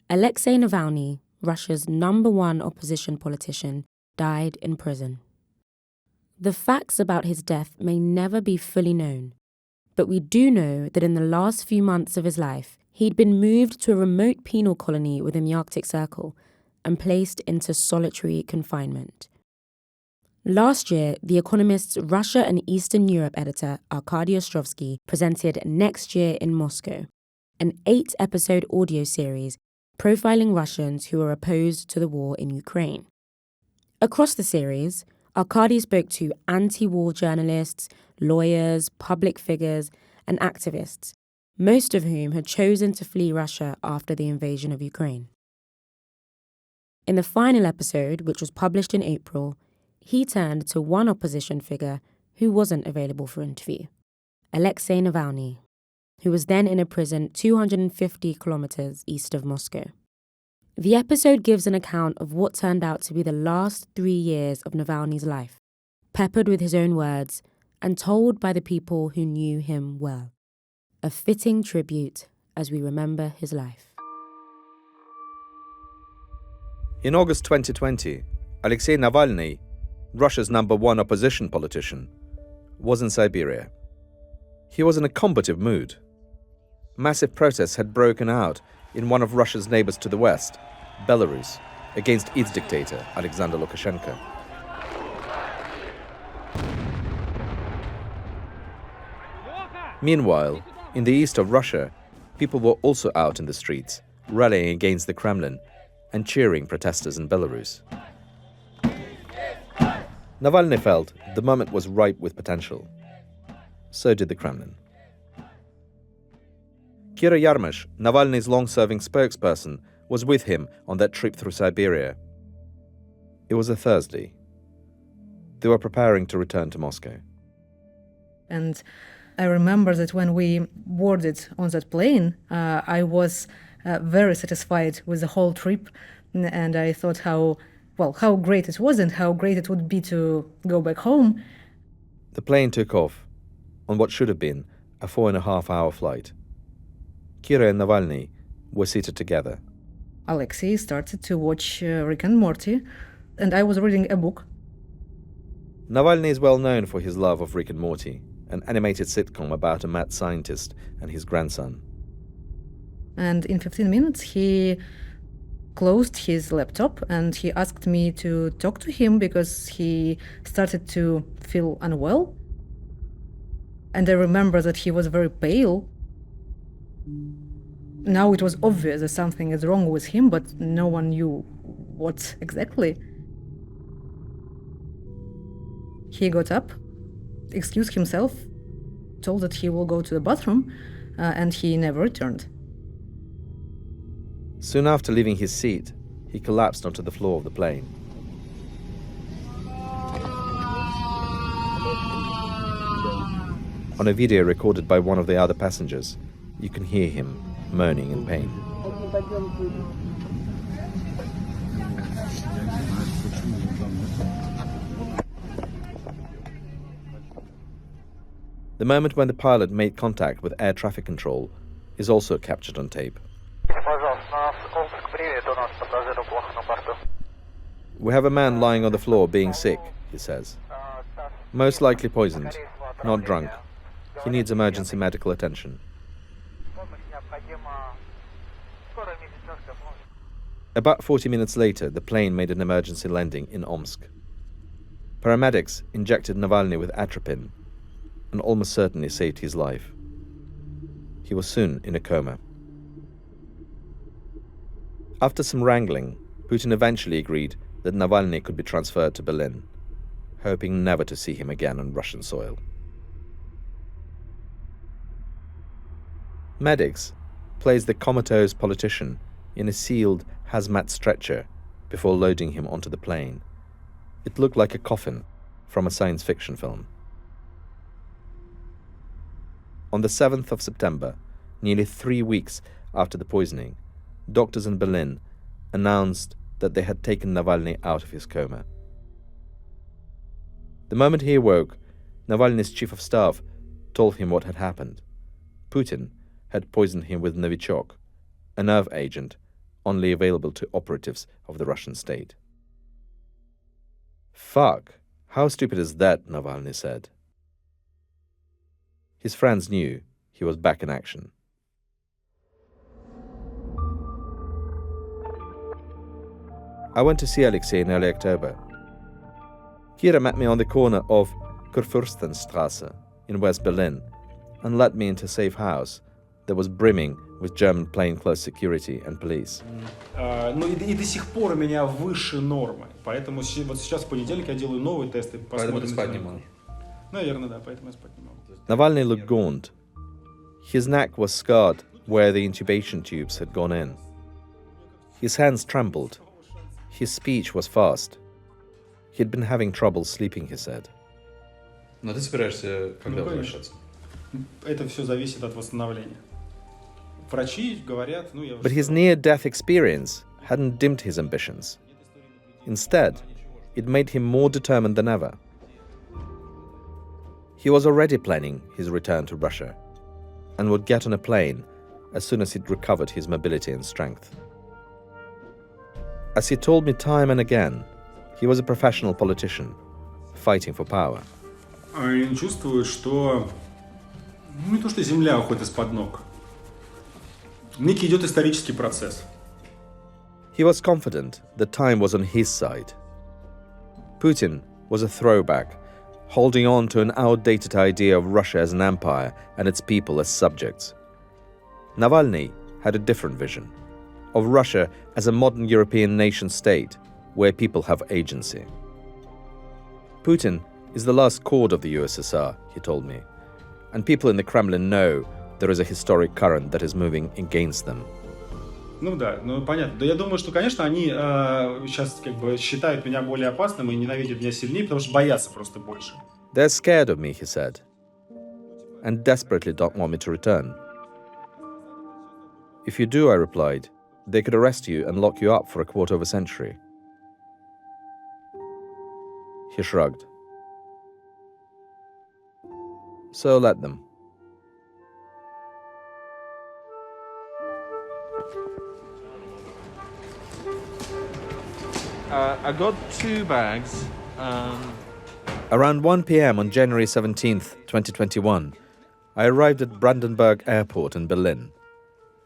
Alexei Navalny, Russia's #1 opposition politician, died in prison. The facts about his death may never be fully known, but we do know that in the last few months of his life, he'd been moved to a remote penal colony within the Arctic Circle and placed into solitary confinement. Last year, The Economist's Russia and Eastern Europe editor, Arkady Ostrovsky, presented Next Year in Moscow, an 8-episode audio series profiling Russians who are opposed to the war in Ukraine. Across the series, Arkady spoke to anti-war journalists, lawyers, public figures, and activists, most of whom had chosen to flee Russia after the invasion of Ukraine. In the final episode, which was published in April, he turned to one opposition figure who wasn't available for interview, Alexei Navalny, who was then in a prison 250 kilometers east of Moscow. The episode gives an account of what turned out to be the last 3 years of Navalny's life, peppered with his own words and told by the people who knew him well. A fitting tribute as we remember his life. In August 2020, Alexei Navalny, Russia's #1 opposition politician, was in Siberia. He was in a combative mood. Massive protests had broken out in one of Russia's neighbors to the west, Belarus, against its dictator, Alexander Lukashenko. Meanwhile, in the east of Russia, people were also out in the streets, rallying against the Kremlin and cheering protesters in Belarus. Navalny felt the moment was ripe with potential. So did the Kremlin. Kira Yarmysh, Navalny's long-serving spokesperson, was with him on that trip through Siberia. It was a Thursday. They were preparing to return to Moscow. And I remember that when we boarded on that plane, I was very satisfied with the whole trip. And I thought how great it was and how great it would be to go back home. The plane took off on what should have been a 4.5-hour flight. Kira and Navalny were seated together. Alexei started to watch Rick and Morty, and I was reading a book. Navalny is well known for his love of Rick and Morty, an animated sitcom about a mad scientist and his grandson. And in 15 minutes, he closed his laptop and he asked me to talk to him because he started to feel unwell. And I remember that he was very pale. Now it was obvious that something is wrong with him, but no one knew what exactly. He got up, excused himself, told that he will go to the bathroom, and he never returned. Soon after leaving his seat, he collapsed onto the floor of the plane. On a video recorded by one of the other passengers, you can hear him moaning in pain. The moment when the pilot made contact with air traffic control is also captured on tape. We have a man lying on the floor being sick, he says. Most likely poisoned, not drunk. He needs emergency medical attention. About 40 minutes later, the plane made an emergency landing in Omsk. Paramedics injected Navalny with atropine and almost certainly saved his life. He was soon in a coma. After some wrangling, Putin eventually agreed that Navalny could be transferred to Berlin, hoping never to see him again on Russian soil. Medics placed the comatose politician in a sealed hazmat stretcher before loading him onto the plane. It looked like a coffin from a science fiction film. On the 7th of September, nearly 3 weeks after the poisoning, doctors in Berlin announced that they had taken Navalny out of his coma. The moment he awoke, Navalny's chief of staff told him what had happened. Putin had poisoned him with Novichok, a nerve agent, only available to operatives of the Russian state. Fuck, how stupid is that, Navalny said. His friends knew he was back in action. I went to see Alexei in early October. Kira met me on the corner of Kurfürstenstrasse in West Berlin and led me into a safe house that was brimming with German plainclothes security and police. Ну и до сих пор у меня выше нормы, поэтому вот сейчас в понедельник я делаю новые тесты. Поэтому ты спать не мог? Наверное, да, поэтому я спать не могу. Navalny looked gaunt. His neck was scarred where the intubation tubes had gone in. His hands trembled. His speech was fast. He had been having trouble sleeping, he said. Но ты собираешься когда возвращаться? Это все зависит от восстановления. Врачи говорят, ну я... But his near-death experience hadn't dimmed his ambitions. Instead, it made him more determined than ever. He was already planning his return to Russia and would get on a plane as soon as he'd recovered his mobility and strength. As he told me time and again, he was a professional politician, fighting for power. Они чувствуют, что... Ну, не то, что земля уходит из-под ног. Некий идет исторический процесс. He was confident that time was on his side. Putin was a throwback, holding on to an outdated idea of Russia as an empire and its people as subjects. Navalny had a different vision, of Russia as a modern European nation-state where people have agency. Putin is the last chord of the USSR, he told me, and people in the Kremlin know there is a historic current that is moving against them. Ну да, ну понятно. Да я думаю, что, конечно, они сейчас как бы считают меня более опасным и ненавидят меня сильнее, потому что боятся просто больше. They're scared of me, he said, and desperately don't want me to return. If you do, I replied, they could arrest you and lock you up for a quarter of a century. He shrugged. So let them. I got 2 bags. Around 1 p.m. on January 17th, 2021, I arrived at Brandenburg Airport in Berlin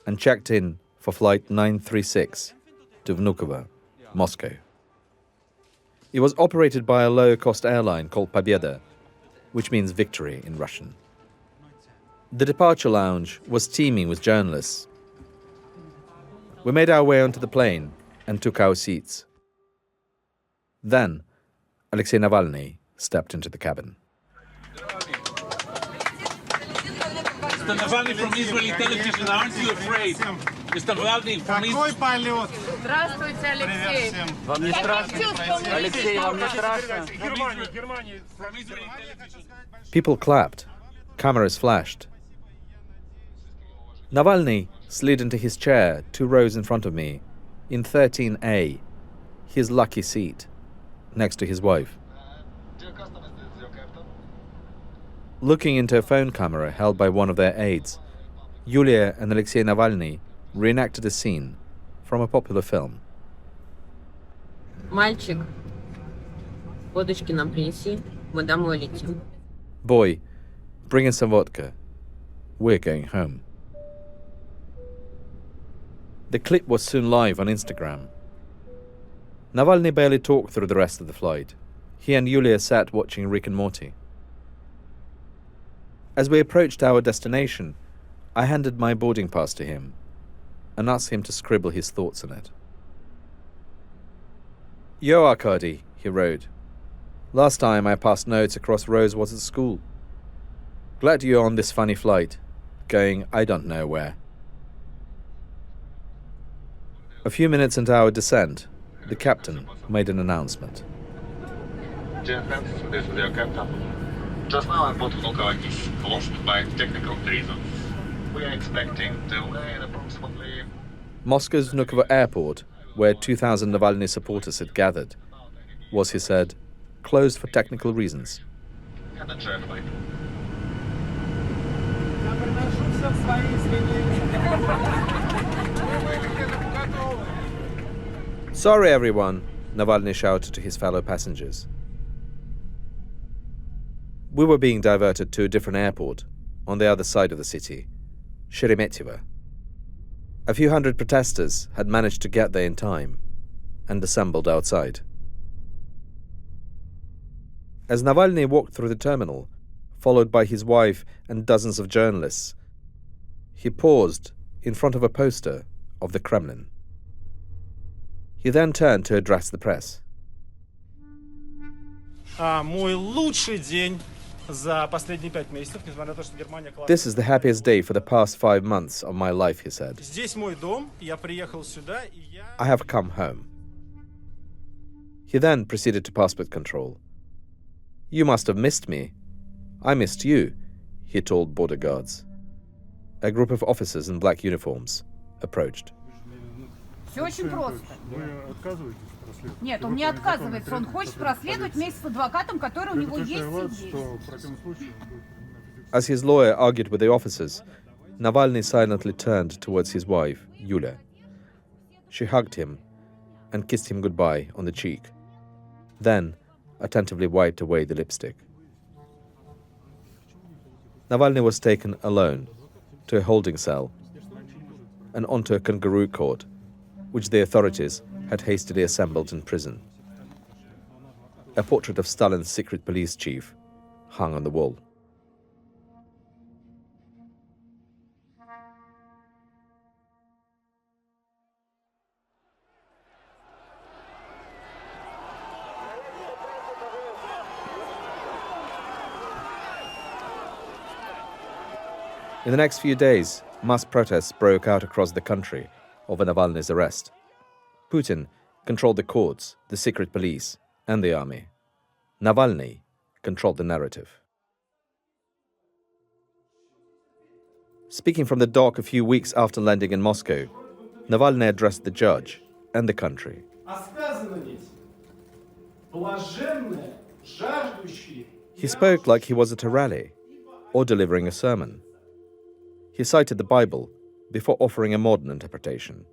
and checked in for flight 936 to Vnukovo, Moscow. It was operated by a low-cost airline called Pobeda, which means victory in Russian. The departure lounge was teeming with journalists. We made our way onto the plane and took our seats. Then, Alexei Navalny stepped into the cabin. Mr. Navalny from Israeli television, aren't you afraid? Mr. Navalny from Israel. Здравствуйте, Алексей. Вам не страшно? Алексей, вам не страшно? People clapped. Cameras flashed. Navalny slid into his chair 2 rows in front of me, in 13A, his lucky seat, next to his wife. Looking into a phone camera held by one of their aides, Yulia and Alexei Navalny reenacted a scene from a popular film. Мальчик, водочки нам принеси, мы домой летим. Boy, bring in some vodka. We're going home. The clip was soon live on Instagram. Navalny barely talked through the rest of the flight. He and Yulia sat watching Rick and Morty. As we approached our destination, I handed my boarding pass to him and asked him to scribble his thoughts on it. Yo, Arkady, he wrote. Last time I passed notes across rows was at school. Glad you're on this funny flight, going I don't know where. A few minutes into our descent, the captain made an announcement. Dear friends, this is your captain. Just now I put Vnukovo is closed by technical reasons. We are expecting delay in approximately... Moscow's Vnukovo airport, where 2,000 Navalny supporters had gathered, was, he said, closed for technical reasons. And a traffic. "Sorry, everyone," Navalny shouted to his fellow passengers. We were being diverted to a different airport on the other side of the city, Sheremetyevo. A few hundred protesters had managed to get there in time and assembled outside. As Navalny walked through the terminal, followed by his wife and dozens of journalists, he paused in front of a poster of the Kremlin. He then turned to address the press. Мой лучший день за последние 5 месяцев, несмотря на то, что Германия классная. "This is the happiest day for the past 5 months of my life," he said. Здесь мой дом, я приехал сюда, и я... "I have come home." He then proceeded to passport control. "You must have missed me. I missed you," he told border guards. A group of officers in black uniforms approached. Все очень просто. Нет, он не отказывается. Он хочет проследовать вместе с адвокатом, который у него есть здесь. As his lawyer argued with the officers, Navalny silently turned towards his wife, Yulia. She hugged him and kissed him goodbye on the cheek, then attentively wiped away the lipstick. Navalny was taken alone to a holding cell and onto a kangaroo court, which the authorities had hastily assembled in prison. A portrait of Stalin's secret police chief hung on the wall. In the next few days, mass protests broke out across the country over Navalny's arrest. Putin controlled the courts, the secret police, and the army. Navalny controlled the narrative. Speaking from the dock a few weeks after landing in Moscow, Navalny addressed the judge and the country. He spoke like he was at a rally or delivering a sermon. He cited the Bible before offering a modern interpretation.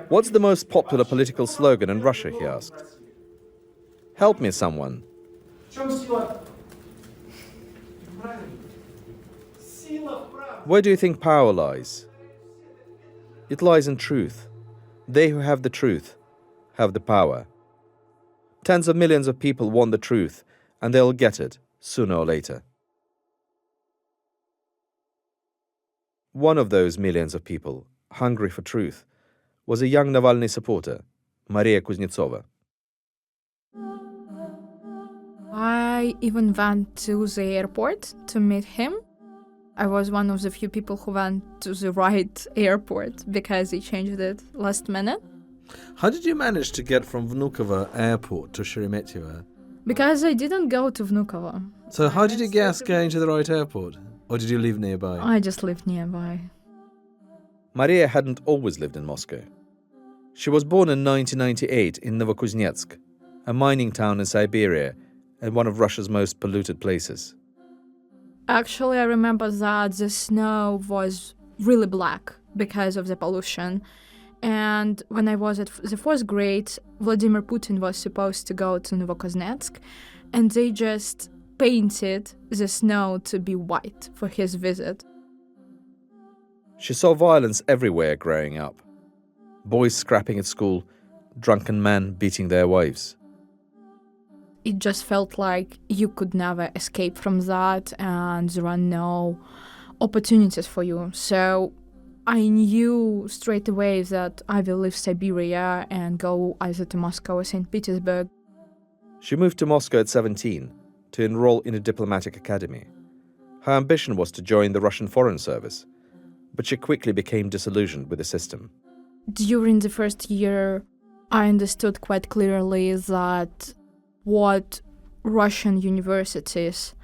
"What's the most popular political slogan in Russia?" he asked. "Help me, someone." Where do you think power lies? It lies in truth. They who have the truth have the power. Tens of millions of people want the truth, and they'll get it sooner or later. One of those millions of people, hungry for truth, was a young Navalny supporter, Maria Kuznetsova. I even went to the airport to meet him. I was one of the few people who went to the right airport because they changed it last minute. How did you manage to get from Vnukovo airport to Sheremetyevo? Because I didn't go to Vnukovo. So how did you guess going to the right airport? Or did you live nearby? I just lived nearby. Maria hadn't always lived in Moscow. She was born in 1998 in Novokuznetsk, a mining town in Siberia and one of Russia's most polluted places. Actually, I remember that the snow was really black because of the pollution. And when I was at the 4th grade, Vladimir Putin was supposed to go to Novokuznetsk, and they just painted the snow to be white for his visit. She saw violence everywhere growing up. Boys scrapping at school, drunken men beating their wives. It just felt like you could never escape from that, and there are no opportunities for you. So I knew straight away that I will leave Siberia and go either to Moscow or St. Petersburg. She moved to Moscow at 17 to enroll in a diplomatic academy. Her ambition was to join the Russian Foreign Service, but she quickly became disillusioned with the system. During the first year, I understood quite clearly that what Russian universities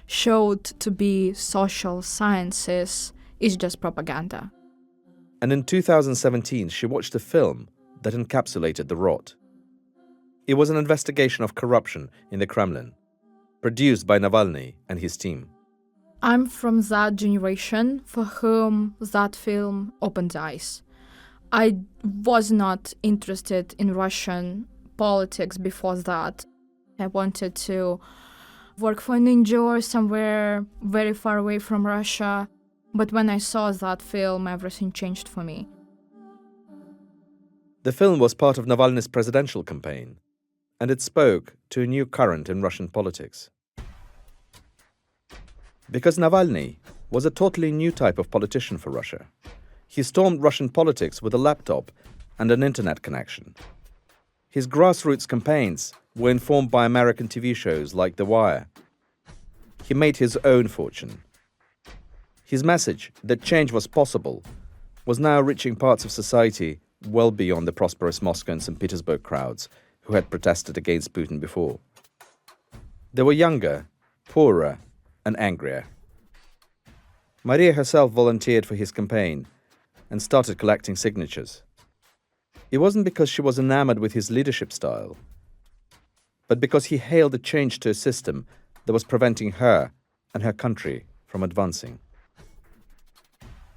showed to be social sciences is just propaganda. And in 2017, she watched a film that encapsulated the rot. It was an investigation of corruption in the Kremlin, produced by Navalny and his team. I'm from that generation for whom that film opened eyes. I was not interested in Russian politics before that. I wanted to work for an NGO somewhere very far away from Russia. But when I saw that film, everything changed for me. The film was part of Navalny's presidential campaign, and it spoke to a new current in Russian politics. Because Navalny was a totally new type of politician for Russia. He stormed Russian politics with a laptop and an internet connection. His grassroots campaigns were informed by American TV shows like The Wire. He made his own fortune. His message that change was possible was now reaching parts of society well beyond the prosperous Moscow and St. Petersburg crowds who had protested against Putin before. They were younger, poorer, and angrier. Maria herself volunteered for his campaign and started collecting signatures. It wasn't because she was enamored with his leadership style, but because he hailed a change to a system that was preventing her and her country from advancing.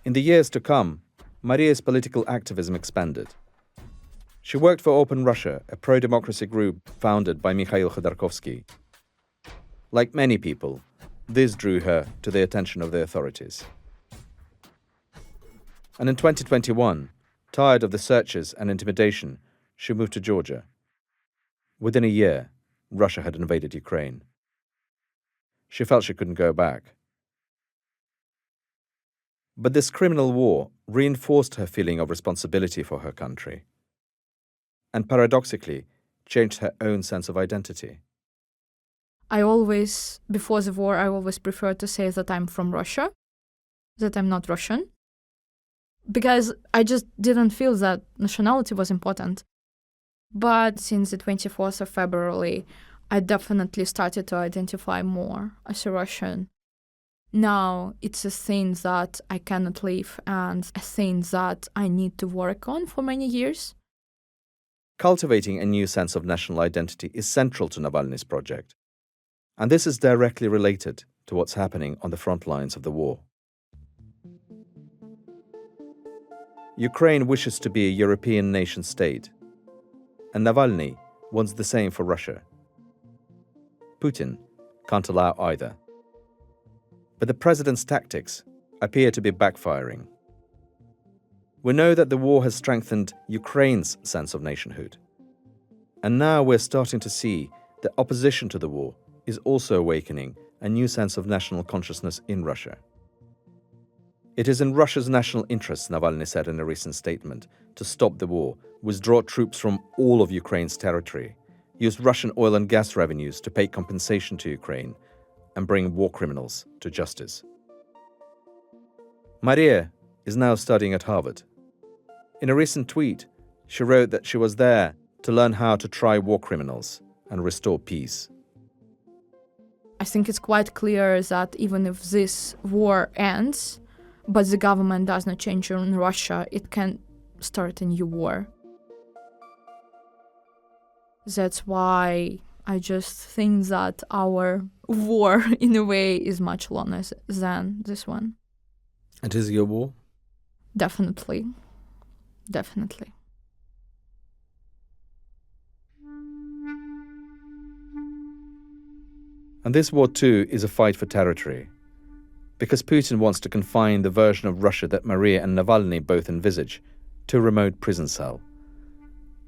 In the years to come, Maria's political activism expanded. She worked for Open Russia, a pro-democracy group founded by Mikhail Khodorkovsky. Like many people, this drew her to the attention of the authorities. And in 2021, tired of the searches and intimidation, she moved to Georgia. Within a year, Russia had invaded Ukraine. She felt she couldn't go back. But this criminal war reinforced her feeling of responsibility for her country, and paradoxically, changed her own sense of identity. Before the war, I always preferred to say that I'm from Russia, that I'm not Russian, because I just didn't feel that nationality was important. But since the 24th of February, I definitely started to identify more as a Russian. Now it's a thing that I cannot leave and a thing that I need to work on for many years. Cultivating a new sense of national identity is central to Navalny's project. And this is directly related to what's happening on the front lines of the war. Ukraine wishes to be a European nation-state, and Navalny wants the same for Russia. Putin can't allow either. But the president's tactics appear to be backfiring. We know that the war has strengthened Ukraine's sense of nationhood. And now we're starting to see that opposition to the war is also awakening a new sense of national consciousness in Russia. It is in Russia's national interests, Navalny said in a recent statement, to stop the war, withdraw troops from all of Ukraine's territory, use Russian oil and gas revenues to pay compensation to Ukraine, and bring war criminals to justice. Maria is now studying at Harvard. In a recent tweet, she wrote that she was there to learn how to try war criminals and restore peace. I think it's quite clear that even if this war ends, but the government does not change in Russia, it can start a new war. That's why I just think that our war, in a way, is much longer than this one. And is it your war? Definitely. Definitely. And this war, too, is a fight for territory. Because Putin wants to confine the version of Russia that Maria and Navalny both envisage to a remote prison cell.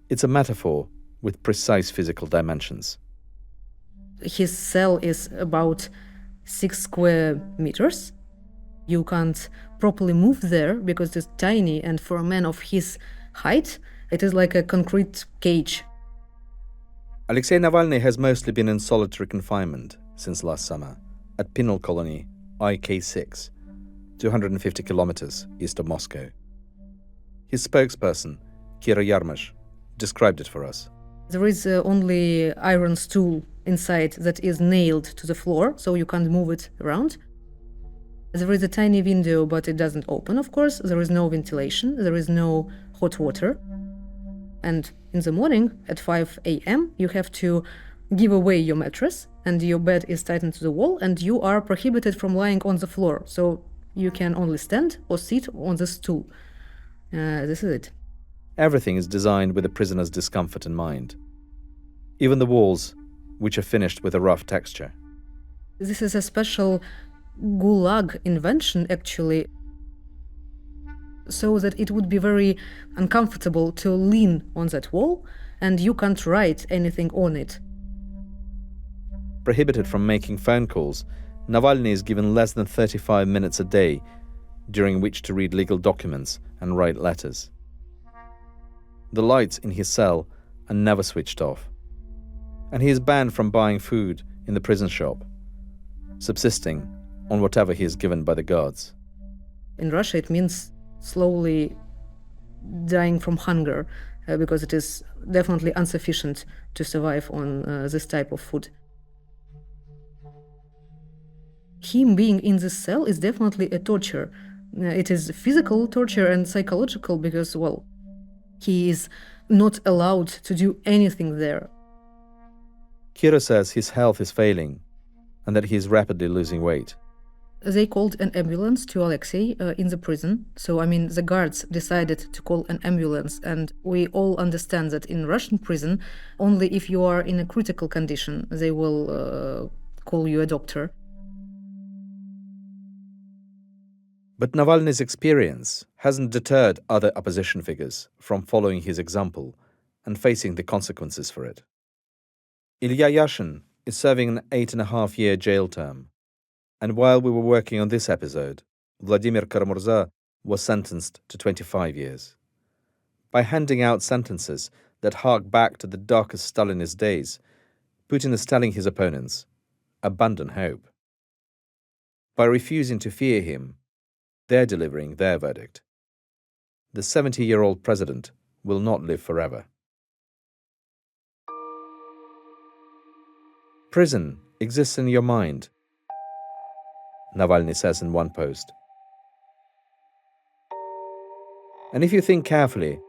It's a metaphor with precise physical dimensions. His cell is about 6 square meters. You can't properly move there because it's tiny, and for a man of his height, it is like a concrete cage. Alexei Navalny has mostly been in solitary confinement since last summer at penal colony IK6, 250 kilometers east of Moscow. His spokesperson, Kira Yarmash, described it for us. There is only iron stool inside that is nailed to the floor, so you can't move it around. There is a tiny window, but it doesn't open, of course. There is no ventilation. There is no hot water. And in the morning, at 5 a.m., you have to give away your mattress and your bed is tightened to the wall and you are prohibited from lying on the floor. So you can only stand or sit on the stool. This is it. Everything is designed with the prisoner's discomfort in mind. Even the walls, which are finished with a rough texture. This is a special gulag invention, actually, so that it would be very uncomfortable to lean on that wall and you can't write anything on it. Prohibited from making phone calls, Navalny is given less than 35 minutes a day, during which to read legal documents and write letters. The lights in his cell are never switched off, and he is banned from buying food in the prison shop, subsisting on whatever he is given by the guards. In Russia, it means slowly dying from hunger, because it is definitely insufficient to survive on this type of food. Him being in this cell is definitely a torture. It is physical torture and psychological because, well, he is not allowed to do anything there. Kira says his health is failing and that he is rapidly losing weight. They called an ambulance to Alexei in the prison. So, the guards decided to call an ambulance. And we all understand that in Russian prison, only if you are in a critical condition, they will call you a doctor. But Navalny's experience hasn't deterred other opposition figures from following his example and facing the consequences for it. Ilya Yashin is serving an 8.5-year jail term. And while we were working on this episode, Vladimir Karamurza was sentenced to 25 years. By handing out sentences that hark back to the darkest Stalinist days, Putin is telling his opponents, abandon hope. By refusing to fear him, they're delivering their verdict. The 70-year-old president will not live forever. Prison exists in your mind, Navalny says in one post. And if you think carefully,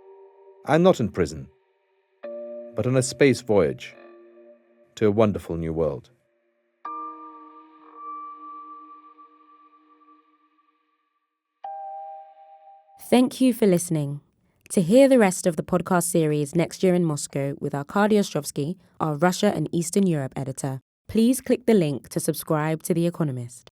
I'm not in prison, but on a space voyage to a wonderful new world. Thank you for listening. To hear the rest of the podcast series Next Year in Moscow with Arkady Ostrovsky, our Russia and Eastern Europe editor, please click the link to subscribe to The Economist.